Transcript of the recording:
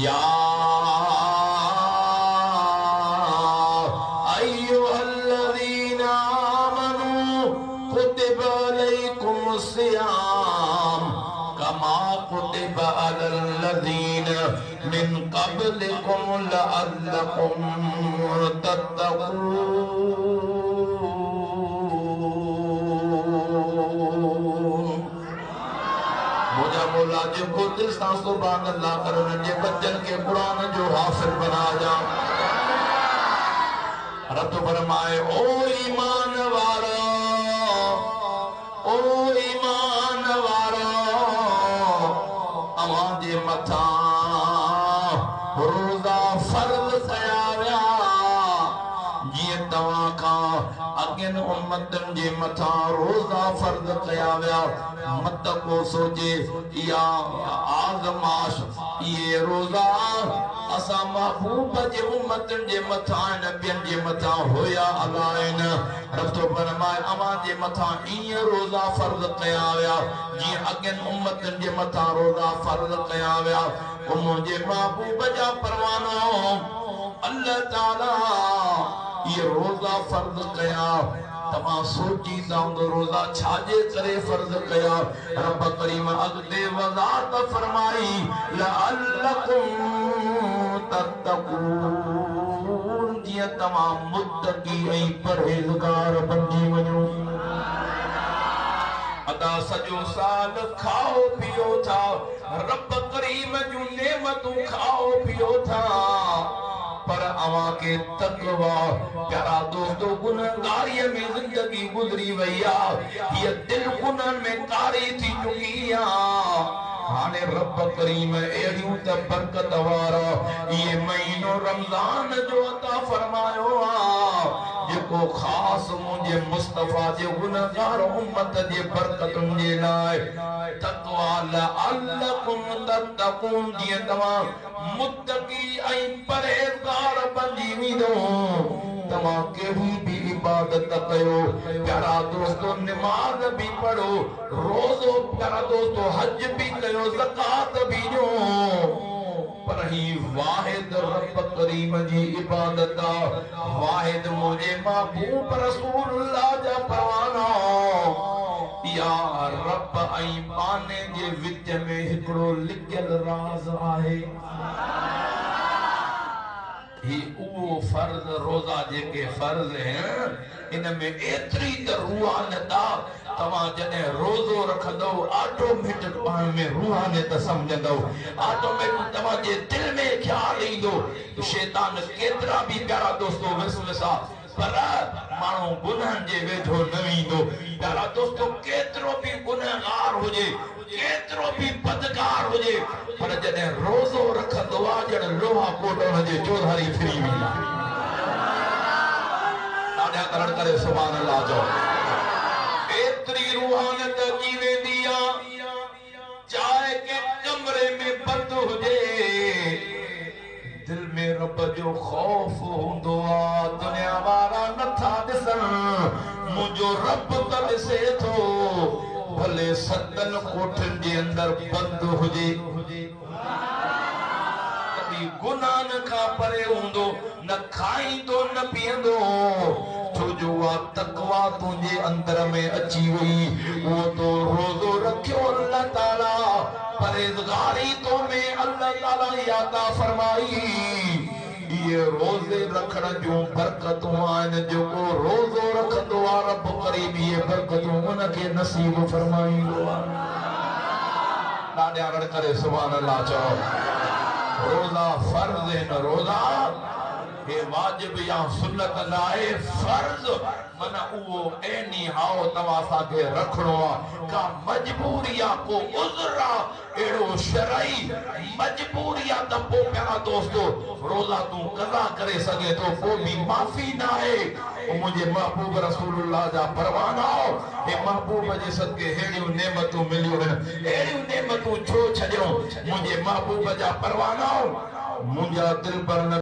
या अय्युहल्लज़ीना आमनू कुतिबा अलैकुमुस्सियाम कमा कुतिबा अलल्लज़ीना मिन क़ब्लिकुम लअल्लकुम तत्तक़ून। मुझा मौला जेको दिल सां सुभान अल्लाह करे उनजे बच्चन के कुरान जो हाफिज़ बना जा। रब फरमाए ओ ईमान वारो, ओ ईमान वारो, अवां जे मथा रोज़ा फर्ज़ कया विया जीअं तव्हां खां अॻियन उम्मतन जे मथा रोज़ा फर्ज़ कया विया। मत को सोचे या आज़माश ये रोज़ा असा महबूब जे उम्मतन जे मथा नबियन जे मथा होया अलाइन। रब तो फरमाए अवां जे मथा ईअं रोज़ा फर्ज़ कया विया जीअं अॻियन उम्मतन जे मथा रोज़ा फर्ज़ कया विया। मुंहिंजे महबूब जा परवानो अल्लाह ताला ये रोज़ा फर्ज़ कया। तमाम सोची जाऊंदो रोज़ा छाजे करे फर्ज़ कया। रब करीम अगते वज़ात फरमाई लअल्लकुम तत्तकून जिया तमाम मुत्तकी ऐं परहेज़गार बणजी वञो। अदा सजो साल खाओ पियो था रब करीम जूं नेमतूं खाओ पियो था पर अवां के तकवा प्यारा दोस्तों गुनहगारीअ में जिंदगी गुजरी वई आ। ये दिल गुनाह में कारी थी चुकी आ। हाने रब करीम एड़ियूं त बरकत वारा ये महीनो रमजान जो अता फरमायो आ जेको खास मुझे मुस्तफा जे गुनहगार उम्मत जे बरकतुन जे लाए तकवा लअल्लकुम तत्तकून जीअं तव्हां मुत्तकी ऐं परहेज़गार बणजी वेंदो। तव्हां कहिड़ी भी इबादत कयो प्यारा दोस्तों, नमाज भी पढ़ो, रोज़ो प्यारा दोस्तों हज भी कयो, ज़कात भी ॾियो, पर ही वाहिद रब करीम जी इबादत आ। वाहिद मुझे महबूब रसूलुल्लाह जा परवाना या रब ऐं पाने जे विच में हिकिड़ो लिखियल राज़ आहे। ही उहो फर्ज रोज़ा जेके फर्ज हैं इनमें एतरी त रूहानियत आ। तव्हां जॾहिं रोज़ो रखंदो ऑटोमेटिक पाण में रूहानियत समझंदो। ऑटोमेटिक तव्हां जे दिल में ख्याल ईंदो शैतान केतिरा भी प्यारा दोस्तों विसविसा पर माण्हू गुनाहनि जे वेझो न ईंदो। प्यारा दोस्तों केतिरो भी गुनहगार हुजे, केतिरो भी बदकार हुजे, पर जॾहिं रोज़ो रखंदो आहे ॼण लोहा कोट हुनजे चौधारी फिरी वेंदा। ॾाढा करण करे सुभान अल्लाह जो एतिरी रूहानियत अची वेंदी आहे। चाहे के कमरे में बंद हुजे दिल में रब जो खौफ हूंदो आहे। दुनिया वारा नथा ॾिसन मुंहिंजो रब त ॾिसे थो भले सतन कोठनि जे अंदर बंद हुजे। कभी गुनाह खां परे हूंदो, न खाईंदो न पीअंदो, छो जो उहा तकवा तुंहिंजे अंदर में अची वई। उहो तो रोज़ो रखियो अल्लाह ताला परहेज़गारी तो में अल्लाह ताला यादा फरमाई। ये रोज़े रखण जूं बरकतूं आहिनि। जेको रोज़ो रखंदो आहे रब करीम ये बरकतूं उनखे नसीब फरमाईंदो आहे। ॾाढा रड़ करे सुभान अल्लाह चओ। रोज़ा फर्ज़ है न रोज़ा हे वाजिब या सुन्नत न आहे। फर्ज़ माना उहो ऐनी हाओ तव्हां सां रखणो आहे। का मजबूरी आहे, को उज़्र आहे, अहिड़ो शरई मजबूरी आहे त पोइ प्यारा दोस्तों रोज़ा तूं क़ज़ा करे सघे थो, को भी माफ़ी न आहे। मुझे महबूब रसूलुल्लाह जा परवाना हे महबूब जे सदके हेड़ियूं नेमतूं मिलियूं आहिनि। अहिड़ियूं नेमतूं छो छॾियो मुझे महबूब जा परवाना मुंहिंजा दिल पर